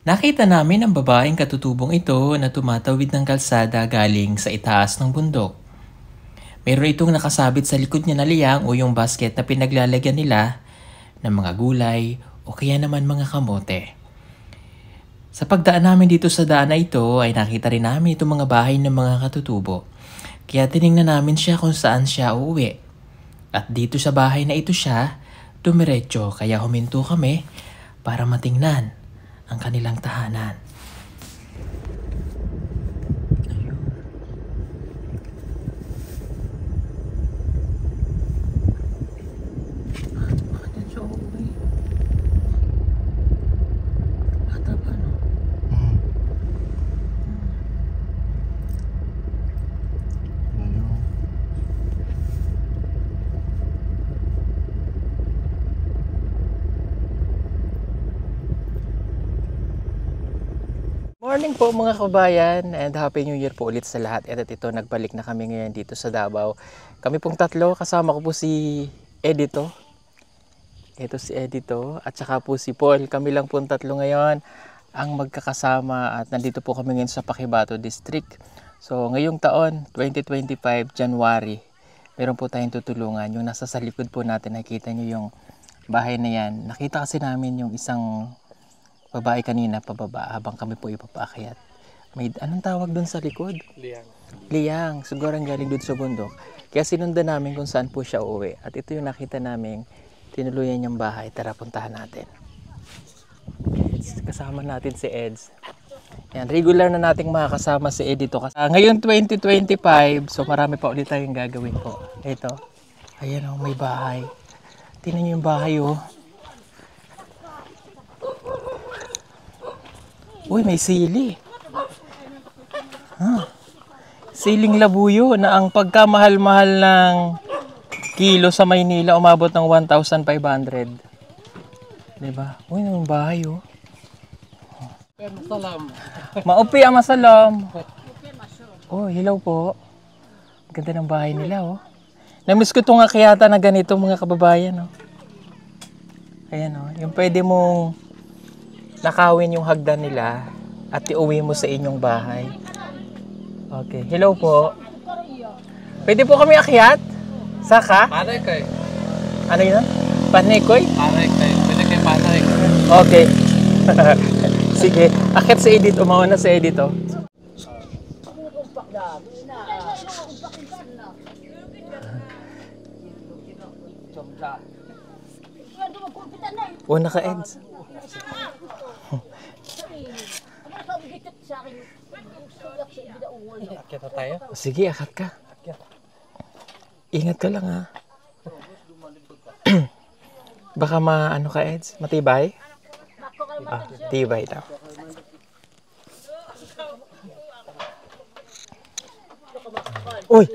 Nakita namin ang babaeng katutubong ito na tumatawid ng kalsada galing sa itaas ng bundok. Mayroon itong nakasabit sa likod niya na liyang o yung basket na pinaglalagyan nila ng mga gulay o kaya naman mga kamote. Sa pagdaan namin dito sa daan na ito ay nakita rin namin itong mga bahay ng mga katutubo. Kaya tiningnan namin siya kung saan siya uuwi. At dito sa bahay na ito siya, dumiretso kaya huminto kami para matingnan ang kanilang tahanan. Morning po mga kabayan and Happy New Year po ulit sa lahat. At ito, nagbalik na kami ngayon dito sa Davao. Kami pong tatlo, kasama ko po si Edito. Ito si Edito at saka po si Paul. Kami lang po tatlo ngayon ang magkakasama at nandito po kami ngayon sa Paquibato District. So ngayong taon, 2025 January, meron po tayong tutulungan. Yung nasa sa likod po natin, nakita nyo yung bahay na yan. Nakita kasi namin yung isang babae kanina pababa habang kami po ipapaakyat. May anong tawag doon sa likod? Liang. Liang. Siguro ang galing doon sa bundok. Kaya sinundan namin kung saan po siya uuwi. At ito yung nakita namin tinuluyan niyang bahay. Tara, puntahan natin. Kasama natin si Eds. Yan, regular na nating makakasama si Ed dito. Ngayon 2025, so marami pa ulit tayong gagawin po. Ito. Ayan o, may bahay. Tingnan niyo yung bahay o. Uy, may sili. Siling labuyo na ang pagkamahal-mahal ng kilo sa Maynila umabot ng 1,500. Diba? Uy, yung bahay oh. Masalam. Maupi ang masalam. Oh, hello po. Ganda ng bahay nila oh. Namiss ko itong akyata na ganito mga kababayan oh. Ayan oh, yung pwede mong nakawin yung hagdan nila at iuwi mo sa inyong bahay. Okay. Hello po. Pwede po kami akyat? Saka? Panay kay. Ano yun? Panekoy? Panay kay. Pwede kay panay. Okay. Sige. Akyat sa edit. Umawa na sa edit oh. Una ka, Eds. Akyat na tayo. Sige, akat ka. Ingat ka lang ha. Baka ano ka, Eds? Matibay? Tibay daw. Uy!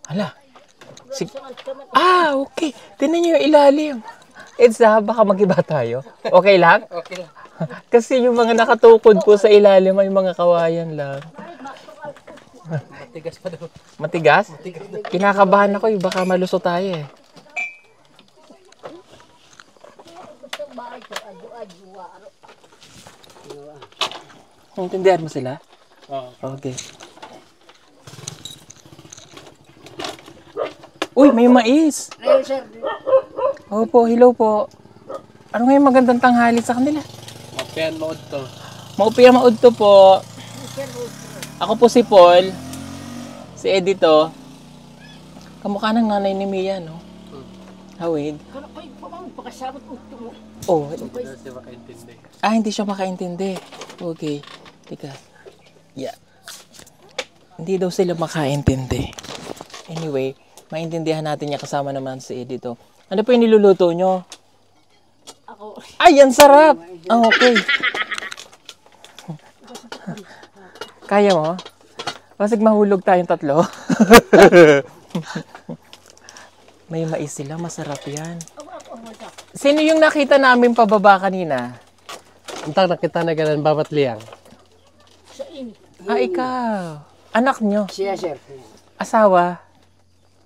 Hala. Sige. Okay. Tingnan niyo yung ilalim. Eds, baka mag-iba tayo. Okay lang? Okay lang. Kasi yung mga nakatukod po sa ilalim ay mga kawayan lang. Matigas pa daw. Matigas? Kinakabahan ako eh. Baka maluso tayo eh. Intindihan mo sila? Oo. Okay. Uy, may mais! Opo, hello po. Ano nga yung magandang tanghali sa kanila? Mapian mo to. Maupiya maudto po. Ako po si Paul. Si Edito. Kamukha ng nanay ni Mia, no? Hawid. Oh, Hindi siya makaintindi. hindi siya makaintindi. Okay. Teka. Yeah. Hindi daw sila makaintindi. Anyway, maintindihan natin niya kasama naman si Edito. Ano po yung niluluto nyo? Ako. Ay, yan sarap! Okay. Kaya mo? Basig mahulog tayong tatlo. May mais sila, masarap yan. Sino yung nakita namin pababa kanina? Untang nakita na ganun bawat liang. Sa ini. Ikaw. Anak nyo? Siya, sir. Asawa?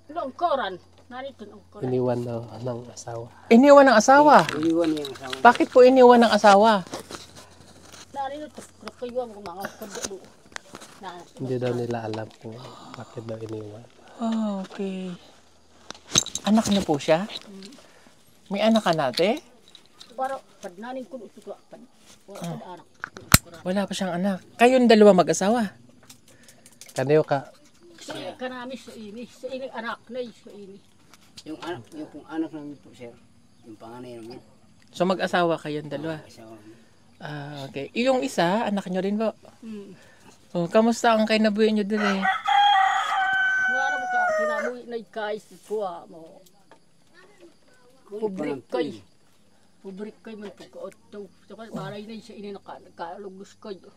Longkoran. Narito longkoran. Iniwan na ng asawa. Iniwan ng asawa? Iniwan niya ang asawa. Bakit po iniwan ng asawa? ito. Kayo ang mga kandalo. Hindi daw nila alam kung bakit daw iniwan. Oh, okay. Anak niyo po siya? May anak ka nate? Para padnanin ko ito ka. Wala pa anak. Wala pa siyang anak. Kayong dalawa mag-asawa? Kaniyo ka, Sa kanami sa ini. Sa ini anak na sa ini. Yung pong anak namin po, sir. Yung panganay namin. So mag-asawa kayong dalawa? Asawa namin. Ah, okay. Yung isa, anak niyo rin po? Hmm. Oh, kamusta ang kinabuhi niyo dire? Wala mo ka kinabuhi na ikay sa kuha mo. Public kay. Public kay man pagkaot. Sa balay na sa ini nakalugos kayo.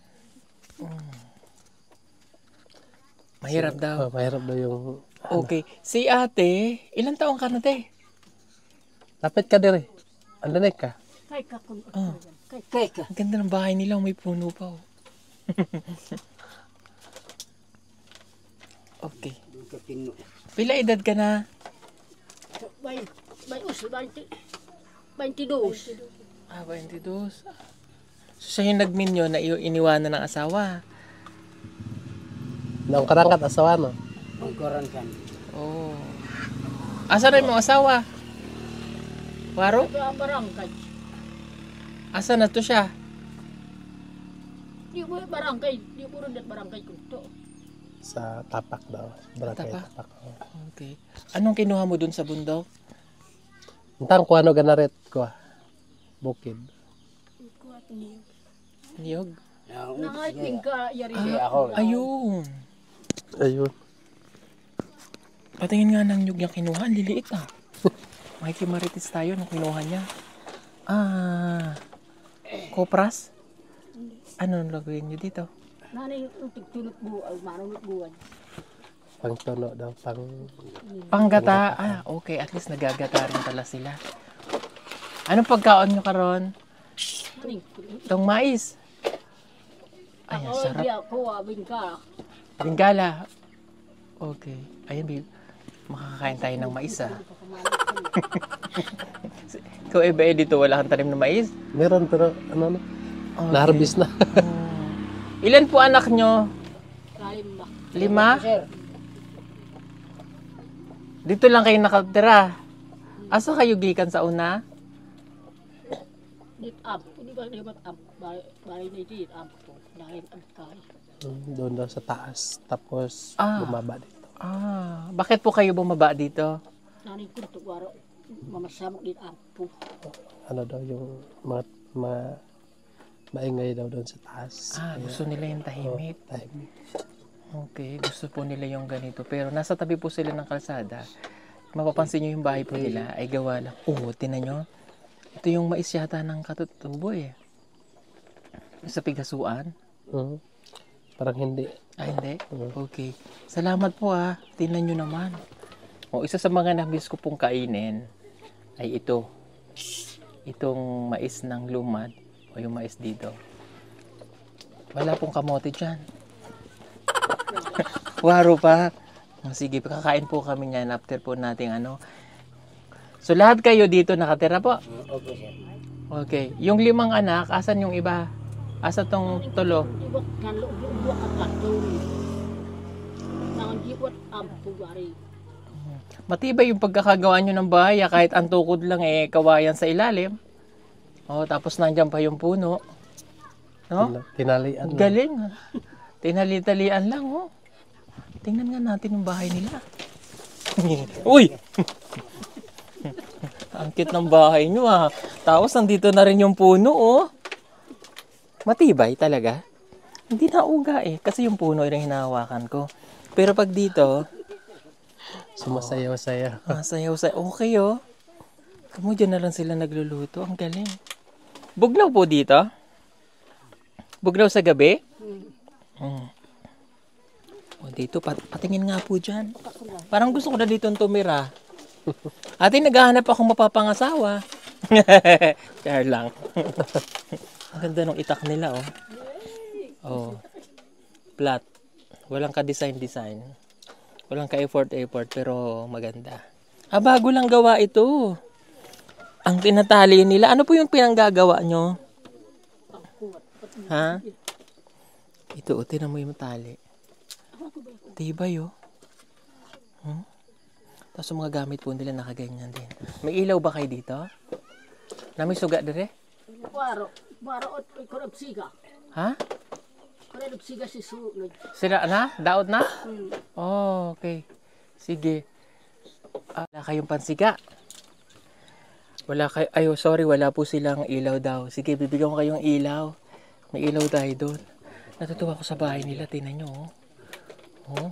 Mahirap daw. mahirap daw yung... Okay. Si ate, ilang taong ka na te? Lapit ka dire. Andanig ka. Kay ka kung kay Kaya ka. Ang ganda ng bahay nila, may puno pa oh. Okay. Yung kapino. Pila edad ka na? may uso 22. Ah, 22. So siya yung nagminyo na iniwanan ng asawa. Naong karangkat asawa no? Ang koran kan. Oh. Asa rin mong asawa? Waro? Sa barangay. Asa na to siya? Di mo barangay, di mo rin barangay ko to. Sa tapak daw. Barangay Tapak? tapak. Okay. Anong kinuha mo dun sa bundok? Untang kuha no ganaret ko. Bukid. Niyog? Nangaiting ka yari. Ako. Ayun. Ayun. Patingin nga ng nyug niya kinuha. Ang liliit ah. Makikimaritis tayo nung kinuha niya. Ah. Kopras? Ano ang lagawin niyo dito? Nanay yung tigtunot buwan, manunot buwan. Pang tono daw. Pang... Panggata. Ah, okay. At least nagagata rin pala sila. Anong pagkaon nyo karon? Naning, Itong mais. Ay, ang ako sarap. di ako abing ka. Bingala. Okay. Ayan, babe. Makakain tayo ng mais ah. Ikaw eh, dito wala kang tanim ng mais? Meron pero ano no? Okay. Na-harvest na. Ilan po anak nyo? Kalim ba? 5? Sir. Dito lang kayo nakatira. Asa kayo gikan sa una? Dit up. Hindi ba libat up? Bari na dit up po. Dahil ang kay. Doon daw sa taas. Tapos Ah. bumaba dito. Ah, bakit po kayo bumaba dito? Naning kunto waro. Mamasamok dit up po. Ano daw yung maingay daw doon sa taas. Ah, gusto nila yung tahimik. Tahimik. Okay, gusto po nila yung ganito. Pero nasa tabi po sila ng kalsada. Mapapansin nyo yung bahay po nila ay gawa lang. Oo, tinan nyo. Ito yung mais yata ng katutubo eh. Sa pigasuan. Mhm. Parang hindi. Ah, hindi? Okay. Salamat po ah. Tingnan nyo naman. O, isa sa mga nabis ko pong kainin ay ito. Itong mais ng lumad. O yung mais dito. Wala pong kamote dyan. Waro pa. O, sige, kakain po kami niyan after po nating ano. So, lahat kayo dito nakatira po? Opo, sir. Okay. Yung 5 anak, asan yung iba? Asa tong tulo? Ibok kan lo buwak at lakdori. Nang giwat up po bari. Matibay yung pagkakagawa nyo ng bahay, kahit ang tukod lang eh, kawayan sa ilalim. Oh, tapos nandiyan pa yung puno. No? Tinalian. Galing. ah. Tinali-talian lang, oh. Tingnan nga natin yung bahay nila. Uy! Ang cute ng bahay nyo, ah. Tapos nandito na rin yung puno, oh. Matibay talaga. Hindi na uga eh, kasi yung puno yung hinahawakan ko. Pero pag dito, Sumasayaw-sayaw. sayaw sa okay oh. Kamu dyan na lang sila nagluluto. Ang galing. Bugnaw po dito? Bugnaw sa gabi? O dito, patingin nga po dyan. Parang gusto ko na dito tumira. Ate, naghahanap akong mapapangasawa. Char lang. Ang ganda ng itak nila oh. Oh. Flat. Walang ka-design-design. Walang ka-effort-effort pero maganda. Ah, bago lang gawa ito. Ang tinatali nila. Ano po yung pinanggagawa nyo? kuwat. Ha? Ito, tinan mo yung tali. Tibay, oh. Tapos yung mga gamit po nila nakaganyan din. May ilaw ba kayo dito? Nami suga dire? Waro at korabsiga. Ha? Korabsiga si sunod. Sira na? Daot na? Hmm. Oh, okay. Sige. Wala kayong pansiga. Wala kayo, sorry, wala po silang ilaw daw. Sige, bibigyan ko kayong ilaw. May ilaw tayo doon. Natutuwa ko sa bahay nila, tingnan nyo, oh. Oh.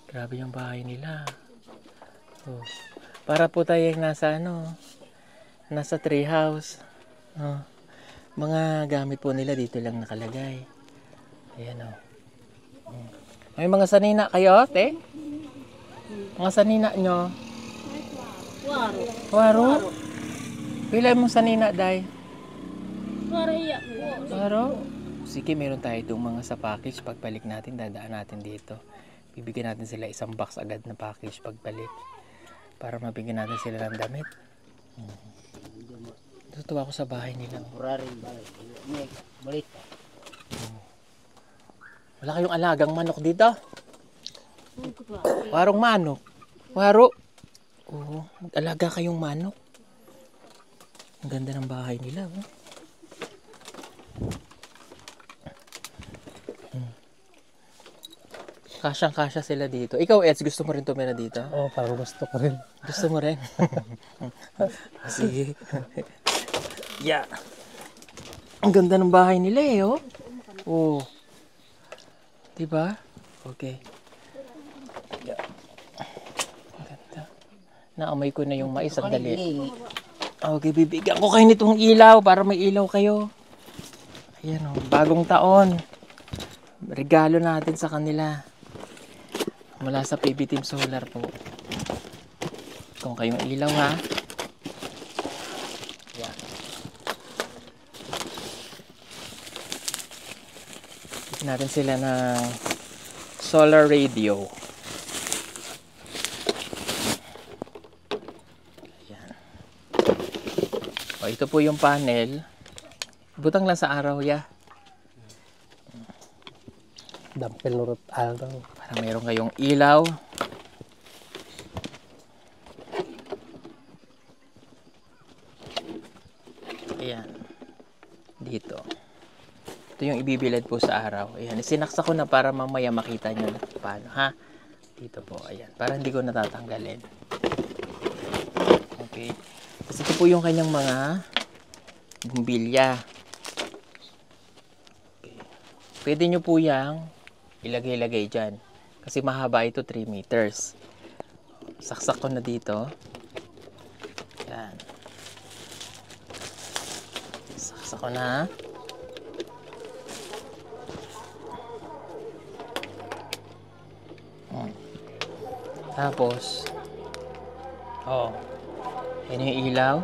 Grabe yung bahay nila. Oh. Para po tayo yung nasa nasa tree house. Oh. Mga gamit po nila dito lang nakalagay. Ayan, oh. May mga sanina kayo, te? Mga sanina nyo? Waro. Waro? Pila mong sanina, day? Waro iya. Waro? Sige, meron tayo itong mga sa package. Pagbalik natin, dadaan natin dito. Bibigyan natin sila isang box agad na package pagbalik. Para mabigyan natin sila ng damit. Tutuwa ko sa bahay nila. Muraring balik. Balik. Wala kayong alagang manok dito? Warong manok. Waro. Oo, mag-alaga kayong manok. Ang ganda ng bahay nila. Oh. Kasyang-kasya sila dito. Ikaw, Eds, gusto mo rin tumira dito? Oo, parang gusto ko rin. Gusto mo rin? Sige. Yeah. Ang ganda ng bahay nila eh, oh. Oh. Diba? Okay. Yeah. Ang ganda. Naamoy ko na yung mais. Sandali. Okay, bibigyan ko kayo nitong ilaw para may ilaw kayo. Ayan, oh. Bagong taon. Regalo natin sa kanila. Mula sa PB Team Solar po. Kung kayong ilaw, ha. Yan. Bigyan natin sila ng solar radio. Yan. O, ito po yung panel. Butang lang sa araw, ya. Dampel nurot araw. Para mayroon kayong ilaw. Ayan. Dito. Ito yung ibibilad po sa araw. Ayan. Sinaksa ko na para mamaya makita nyo paano, ha? Dito po. Ayan. Para hindi ko natatanggalin. Okay. Tapos ito po yung kanyang mga bumbilya. Okay. Pwede nyo po yung ilagay-lagay dyan. Kasi mahaba ito, 3 meters. Saksak ko na dito. Yan. Saksak ko na. Tapos, yan yung ilaw.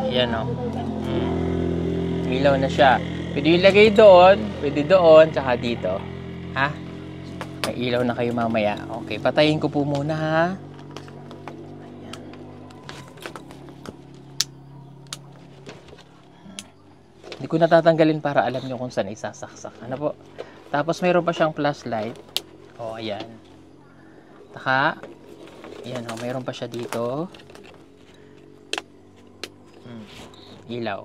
Yan, ilaw na siya. Pwede ilagay doon, pwede doon, tsaka dito. Ha? May ilaw na kayo mamaya. Okay, patayin ko po muna, ha? Ayan. Hindi ko natatanggalin para alam nyo kung saan isasaksak. Ano po? Tapos mayroon pa siyang flashlight. Ayan. Taka. Ayan, mayroon pa siya dito. Ilaw.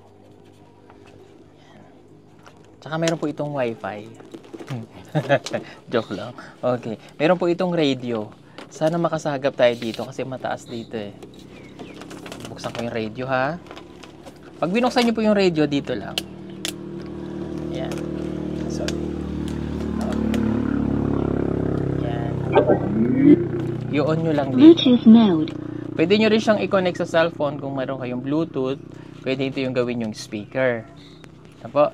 Tsaka meron po itong wifi. Joke lang. Okay. Meron po itong radio. Sana makasagap tayo dito kasi mataas dito eh. Buksan ko yung radio, ha. Pag binuksan nyo po yung radio, dito lang. Yan. Sorry. Yan. I-on nyo lang dito. Bluetooth mode. Pwede nyo rin siyang i-connect sa cellphone kung mayroon kayong Bluetooth. Pwede ito yung gawin yung speaker. Ito po.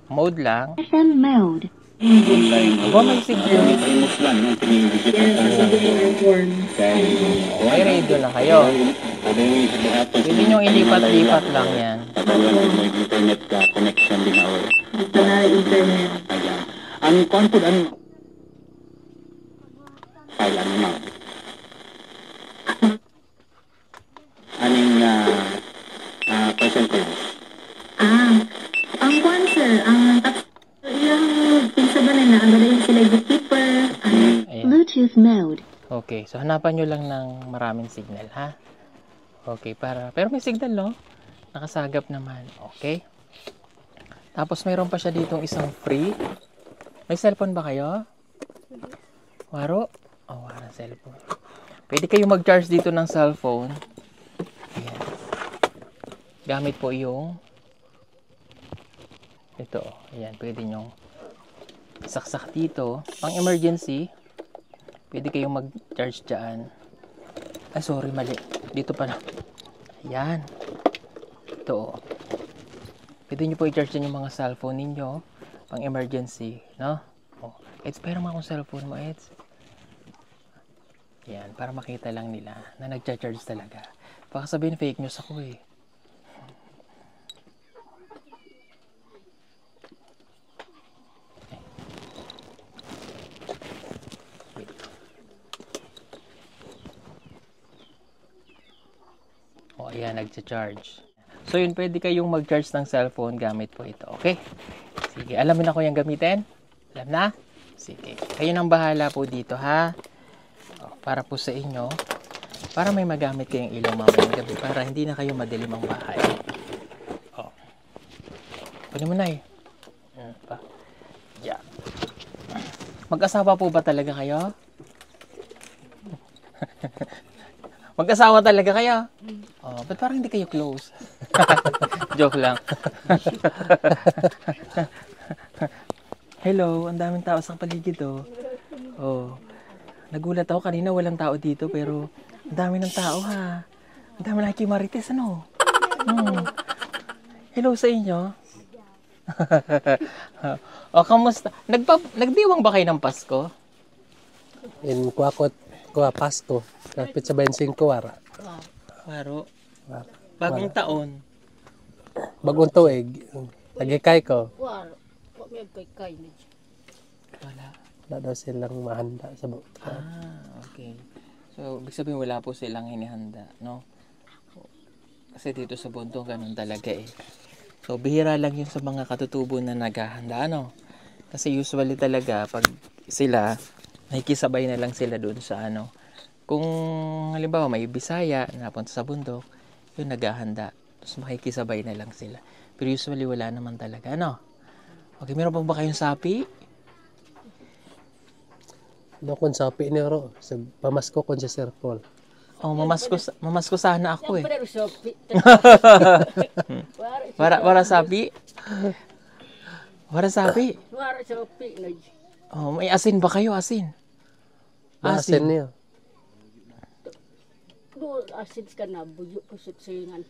Mode lang. FM mode. Aba, may signal. May radio na kayo. Pwede nyo ilipat-lipat lang yan. Internet connection din ako. Internet. Ayan. Ang konpod, file ano na. Aning percentage? Ang kwan sir, ang iyang pinsa ba na ang gadayon sila bookkeeper, Ayan. Bluetooth mode. Okay, so hanapan nyo lang ng maraming signal, ha? Okay, pero may signal, no? Nakasagap naman, okay? Tapos mayroon pa siya ditong isang free. May cellphone ba kayo? Waro? Oh, wala cellphone. Pwede kayo mag-charge dito ng cellphone. Ayan. Gamit po yung ito, ayan, pwede nyong saksak dito. Pang emergency, pwede kayong mag-charge dyan. Ay, sorry, mali. Dito pala. Ayan. Ito, oh. Pwede nyo po i-charge dyan yung mga cellphone ninyo. Pang emergency, no? Oh. Eds, pero mga akong cellphone mo, Eds. Ayan, para makita lang nila na nag-charge talaga. Baka sabihin fake news ako eh. O, ayan, nag-charge. So, yun, pwede kayong mag-charge ng cellphone gamit po ito. Okay? Sige, alam mo na ko yung gamitin? Alam na? Sige. Kayo nang bahala po dito, ha? O, para po sa inyo, para may magamit kayong ilaw mamayang gabi, para hindi na kayo madilim ang bahay. O. Kunin mo na eh. Pa. Yeah. Mag-asawa po ba talaga kayo? Mag-asawa talaga kayo? Oh, ba't parang hindi kayo close? Joke lang. Hello, ang daming tao sa paligid oh. Oh. Nagulat ako kanina walang tao dito pero ang dami ng tao ha. Ang dami nakikimarites ano. Hello sa inyo. O, kamusta? Nagdiwang ba kayo ng Pasko? In kuha Pasko. Kapit sa 25 wara. Waro. Bagong taon. Bagong tuig. Nagikay ko. Wala. Wala may kay na dyan. Wala. Wala daw silang mahanda sa Okay. So, ibig sabihin wala po silang hinihanda, no? Kasi dito sa Bunto, ganun talaga eh. So, bihira lang yun sa mga katutubo na naghahanda, no? Kasi usually talaga, pag sila, nakikisabay na lang sila dun sa ano. Kung, halimbawa, may Bisaya, napunta sa bundok, yun naghahanda. Tapos makikisabay na lang sila. Pero usually wala naman talaga, no? Okay, meron pa ba kayong sapi? No kung sapi ni Ro, sa pamasko kon sa Sir Paul. Oh, mamasko sana ako eh. Pero sopi. Para sapi? Para sapi? Wala sopi na dyan. Oh, may asin ba kayo? Asin? Asin niya. Doon asin ka na. Buyo ko sutsingan.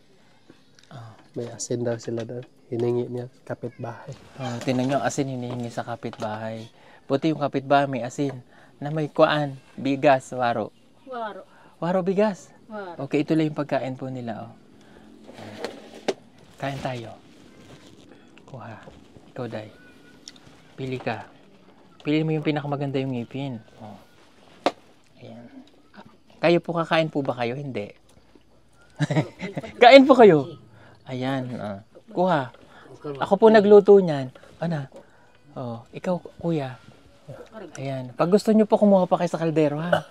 May asin daw sila doon. Hiningi niya kapitbahay. Oh, tinan nyo, asin hinihingi sa kapitbahay. Buti yung kapitbahay may asin. Na may kuan, bigas, waro. Wala. Waro bigas. Wala. Okay, ito lang yung pagkain po nila. Oh. Kain tayo. Kuha. Ikaw, Day. Pili ka. Pili mo yung pinakamaganda yung ngipin. Oh. Ayan. Kayo po, kakain po ba kayo? Hindi. Kain po kayo. Ayan. Kuha. Ako po nagluto niyan. Ano? Oh, ikaw, kuya. Ayan. Pag gusto nyo po, kumuha pa kayo sa kaldero, ha?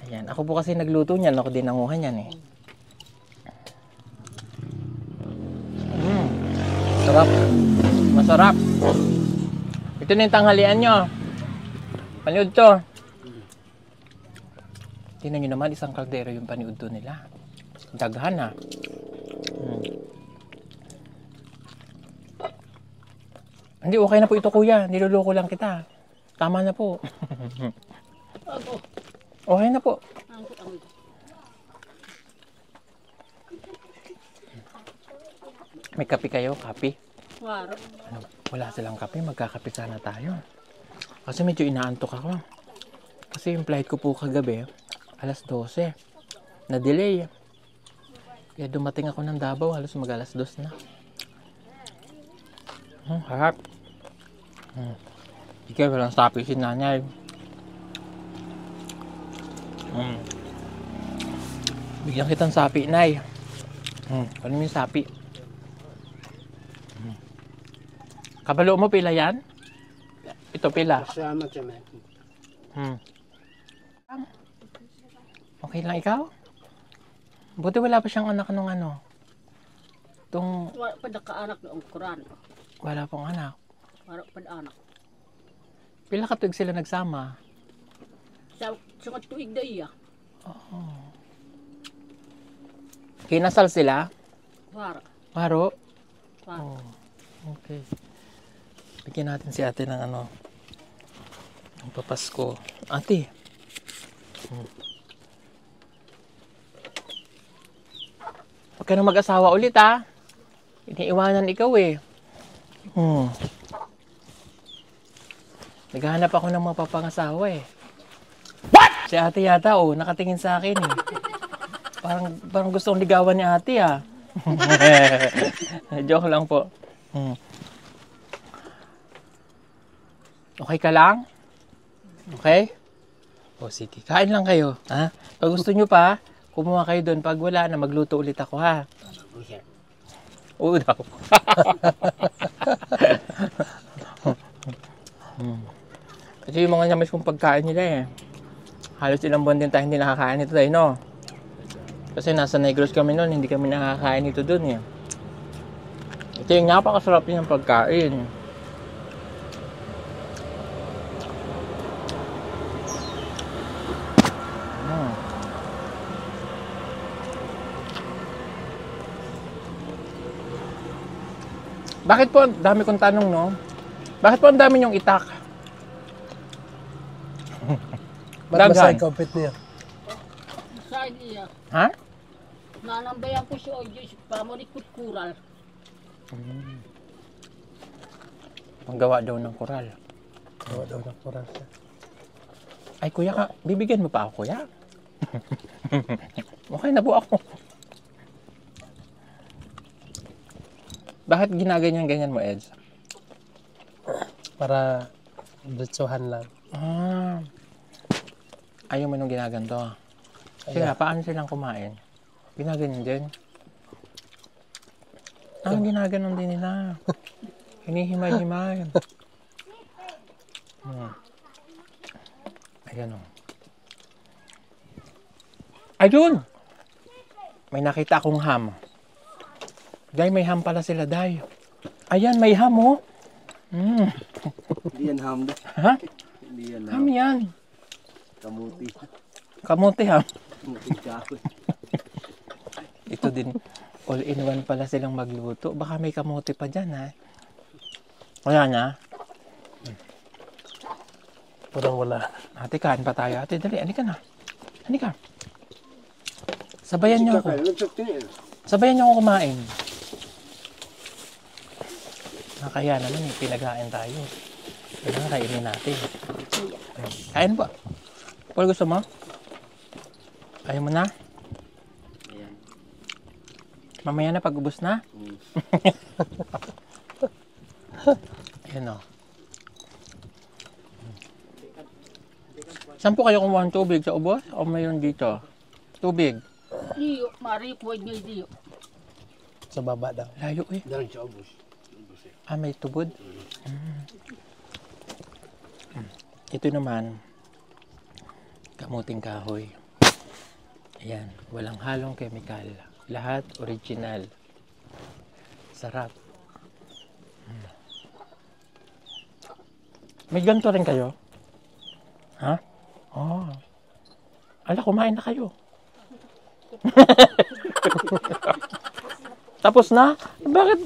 Ayan. Ako po kasi nagluto niyan. Ako din nanguha niyan, eh. Sarap. Masarap. Ito na yung tanghalian nyo. Paniud to. Tingnan nyo naman, isang kaldero yung paniud to nila. Daghan, ha? Hindi, okay na po ito, kuya. Niloloko lang kita. Tama na po. Ako. Okay na po. Ang May kape kayo? Kape? wala. Ano, wala silang kape. Magkakape sana tayo. Kasi medyo inaantok ako. Kasi yung flight ko po kagabi, alas 12. Na-delay. Kaya dumating ako ng Davao, halos mag-alas 2 na. Harap. Ikaw, walang sapi si nanay. Bigyan kitang sapi, Nay. Ano yung sapi? Kabalo mo, pila yan? Ito, pila. Salamat sa mga. Okay lang ikaw? Buti wala pa siyang anak nung ano. Itong Wala pa nakaanak na ang Quran. wala pong anak. Wala pa na anak. Pila ka tuig sila nagsama? Sa mga tuig na iya. Kinasal sila? Para. Paro? Para. Oh, okay. Bigyan natin si ate ng ano. Ng papasko. Ate. Huwag ka na mag-asawa ulit, ha? Iniiwanan ikaw, eh. Naghahanap ako ng mapapangasawa, eh. What? Si ate yata, nakatingin sa akin, eh. Parang gustong ligawan ni ate, ah. Joke lang po. Okay ka lang? Okay? O sige, kain lang kayo. Ha? Pag gusto nyo pa, kumuha kayo doon. Pag wala na, magluto ulit ako, ha? Oo daw. Kasi yung mga nyamis kong pagkain nila, eh. Halos ilang buwan din tayo hindi nakakain ito tayo, no? Kasi nasa Negros kami noon, hindi kami nakakain ito doon, eh. Ito yung napakasarap yung pagkain. Bakit po, dami kong tanong, no? Bakit po ang dami niyong itak? Ba't Daghan. masay compete niya? Sa iya. Ha? Nanambayan ko si Ojo sa pamarikot kural. Panggawa daw ng koral. Gawa daw ng koral siya. Ay, kuya ka, bibigyan mo pa ako, kuya? Okay na po ako. Bakit ginaganyan-ganyan mo, Eds? Para ditsuhan lang. Ayaw mo nung ginaganto. Sige, paano silang kumain? Ginaganyan din. Ginaganon din nila. Hinihimay-himay. Ayan o. Ayun! May nakita akong ham. Day, may ham pala sila, Day. Ayan, may ham, oh. Hindi yan ham. Ha? Hindi yan Ham yan. kamuti. Kamuti, ham. Kamuti kahoy. Ito din, all-in-one pala silang magluto. Baka may kamuti pa dyan, ha? Wala na. Purang wala. Ate, kain pa tayo. Ate, dali. Halika na. Halika. Sabayan niyo ako. Sabayan niyo ako kumain. Nakakaya naman, pinaghain tayo. Kailangan kainin natin. Kain po. Paul, gusto mo? Ayaw mo na? Ayan. Mamaya na pag ubos na? Ayan o. Saan po kayo kumuha ng tubig? Sa ubos? O mayroon dito? Tubig? Diyo, marikuwad niya diyo. Sa baba daw. Layo eh. Dalang sa ubos. May tubod? Ito naman, kamuting kahoy. Ayan, walang halong chemical. Lahat original. Sarap. May ganito rin kayo? Ha? Oh. Ala, kumain na kayo. Tapos na? Bakit?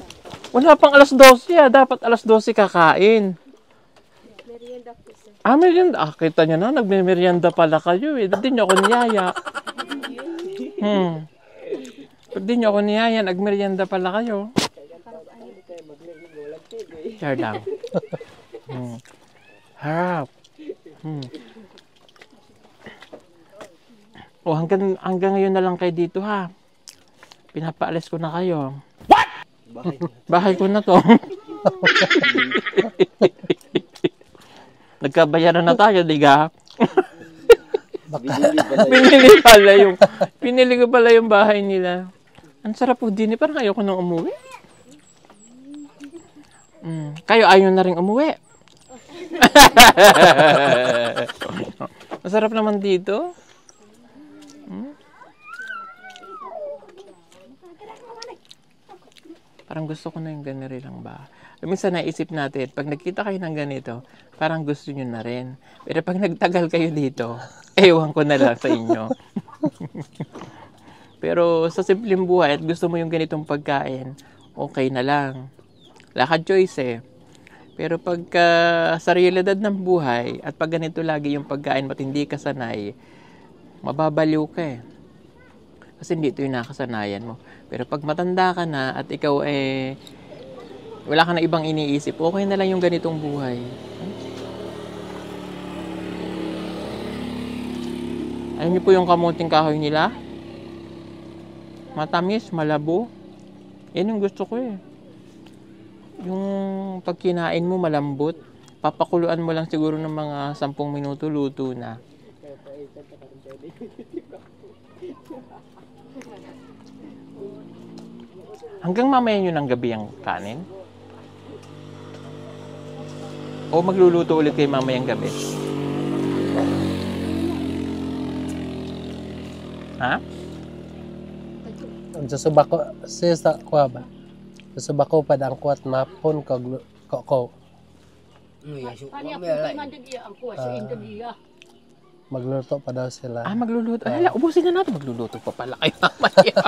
Wala pang alas 12, dapat alas 12 kakain. Merienda po, sir. Merienda. Kita nyo na, nagme-merienda pala kayo eh. Hindi nyo ako niyaya. Hindi nyo ako niyaya, nagmerienda pala kayo. Share lang. Harap. O, hanggang ngayon na lang kayo dito, ha. Pinapaalis ko na kayo. Bahay ko na to. Nagkabayaran na tayo, diga? Pinili ko pala yung bahay nila. Ang sarap po din eh. Parang ayoko nang umuwi. Kayo ayaw na rin umuwi. Masarap naman dito. Parang gusto ko na yung ganito lang ba. Minsan naisip natin, pag nagkita kayo ng ganito, parang gusto nyo na rin. Pero pag nagtagal kayo dito, ewan ko na lang sa inyo. Pero sa simpleng buhay at gusto mo yung ganitong pagkain, okay na lang. Lakad choice eh. Pero pagka sa realidad ng buhay at pag ganito lagi yung pagkain at hindi ka sanay, mababaliw ka eh. Kasi hindi ito yung nakasanayan mo. Pero pag matanda ka na at ikaw wala ka na ibang iniisip, okay na lang yung ganitong buhay. Alam niyo po yung kamuting kahoy nila? Matamis, malabo. Yan yung gusto ko eh. Yung pag kinain mo malambot, papakuluan mo lang siguro ng mga 10 minuto, luto na. Hanggang mamaya nyo ng gabi ang kanin? O magluluto ulit kayo mamayang gabi? Ha? Ang susubako, sa kuha ba? Susubako pa ang kuwat mapon ko. Kani ako man din ang kuha sa Indonesia. Magluto pa daw sila. Magluluto. Hala, ubusin na natin. Magluluto pa pala kayo mamaya.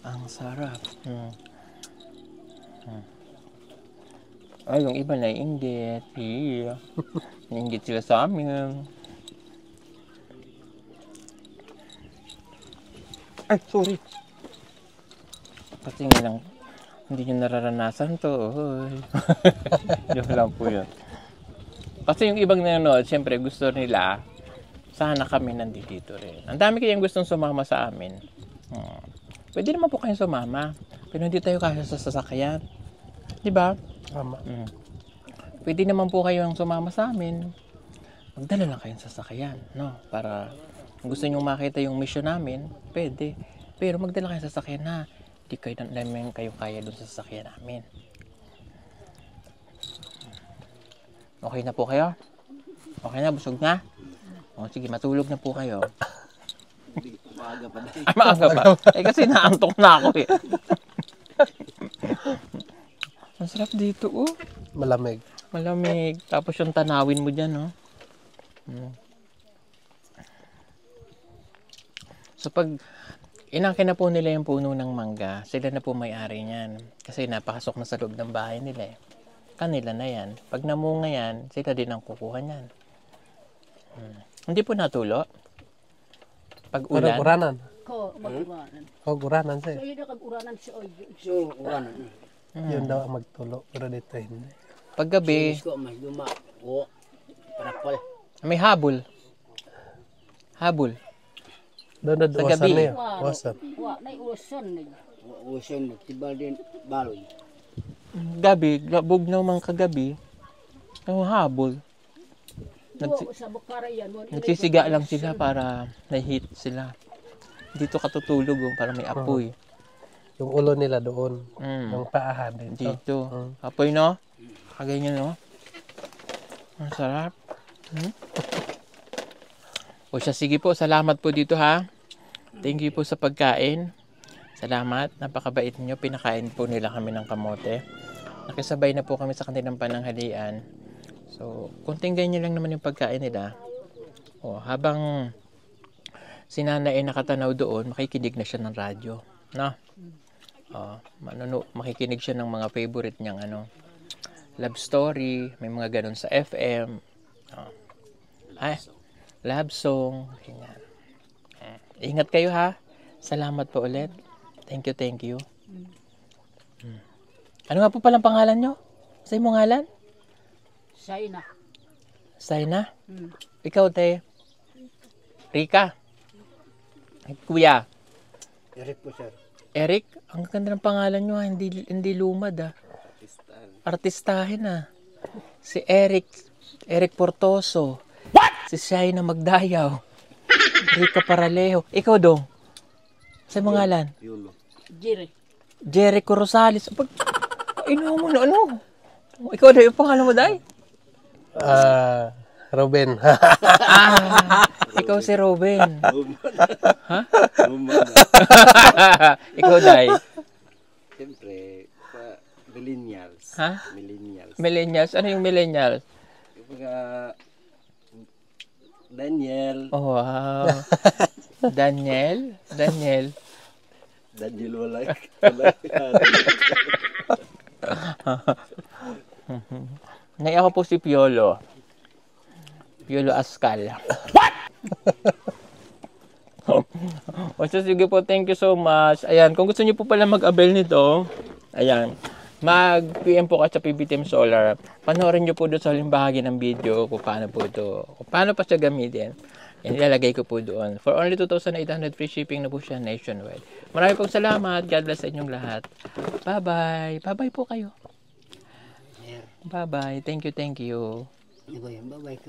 Ang sarap. Ay, yung iba na inggit. Inggit sila sa amin. Ay, sorry. Kasi nga lang, hindi nyo nararanasan to. Joke lang po yun. Kasi yung ibang nanonood, syempre gusto nila, sana kami nandito rin. Ang dami kayong gustong sumama sa amin. Pwede naman po kayong sumama. Pero hindi tayo kasya sa sasakyan. Diba? Tama. Pwede naman po kayong sumama sa amin. Magdala lang kayong sasakyan. No? Para kung gusto nyo makita yung mission namin, pwede. Pero magdala kayong sasakyan na. Hindi kayo namin kayo kaya dun sa sasakyan namin. Okay na po kayo? Okay na? Busog na? O sige, matulog na po kayo. Maaga pa dahil. Ay, maaga pa. Kasi naantok na ako eh. Ang sarap dito oh. Malamig. Malamig. Tapos yung tanawin mo dyan oh. So pag inangkin na po nila yung puno ng mangga, sila na po may-ari niyan. Kasi napakasok na sa loob ng bahay nila eh. Kanila na yan. Pag namunga yan, sila din ang kukuha niyan. Hindi po natulo. Pag ulan. Uranan. Ko mag-uranan. Uranan siya. So yun ang uranan si Oy. So, uranan. Yun daw ang magtulo. Pero dito hindi. Pag gabi, Ko mas luma. O, parapal. may habol. Habol. Doon na Sa uwasan gabi. na yun. Uwasan. Wa na usan ni. Uwasan, tibal din, baloy. Gabi, bugnaw man kagabi, ang habol. Sa Bukara yan. Nagsisiga lang sila para na-heat sila. Dito katutulog oh, para may apoy. Yung ulo nila doon. Mm. Yung paahan dito. Dito. Apoy no? Kaganyan no? Ang sarap. O siya, sige po. Salamat po dito ha. Thank you po sa pagkain. Salamat. Napakabait niyo. Pinakain po nila kami ng kamote. Nakisabay na po kami sa kanilang pananghalian. So, kunting ganyan lang naman yung pagkain nila. O, habang si nanay ay nakatanaw doon, makikinig na siya ng radyo. No? O, makikinig siya ng mga favorite niyang love story, may mga ganun sa FM. O, love song. Ganyan. Ingat kayo ha. Salamat po ulit. Thank you. Ano nga po palang pangalan nyo? Sa imong ngalan? Sayna. Sayna? Ikaw, te? Rika? Kuya? Eric po, sir. Eric? Ang ganda ng pangalan nyo, hindi lumad ah. Artistahin ah. Si Eric Portoso. Si Shai na Magdayaw. Rica Paralejo. Ikaw dong. Sa mangalan? Jire. Jericho Rosales. Pag, ino mo na ano? Ikaw daw yung pangalan mo, day? Ruben. Ikaw si Robin. Ha? Ikaw, day? Siyempre, millennials. Ha? Millennials. Millennials. Ano yung millennials? Yung mga Daniel. Oh, wow. Daniel? Daniel wala. Nay, ako po si Piolo. Piolo Ascal. O so, sige po, thank you so much. Ayan, kung gusto niyo po pala mag-avail nito, ayan, mag-PM po ka sa PB Team Solar. Panoorin niyo po doon sa huling bahagi ng video kung paano po ito, kung paano pa siya gamitin. Yan, ilalagay ko po doon. For only 2,800 free shipping na po siya nationwide. Maraming pong salamat. God bless sa inyong lahat. Bye-bye. Bye-bye po kayo. Bye-bye. Thank you, thank you. Ano ba yan? Bye-bye.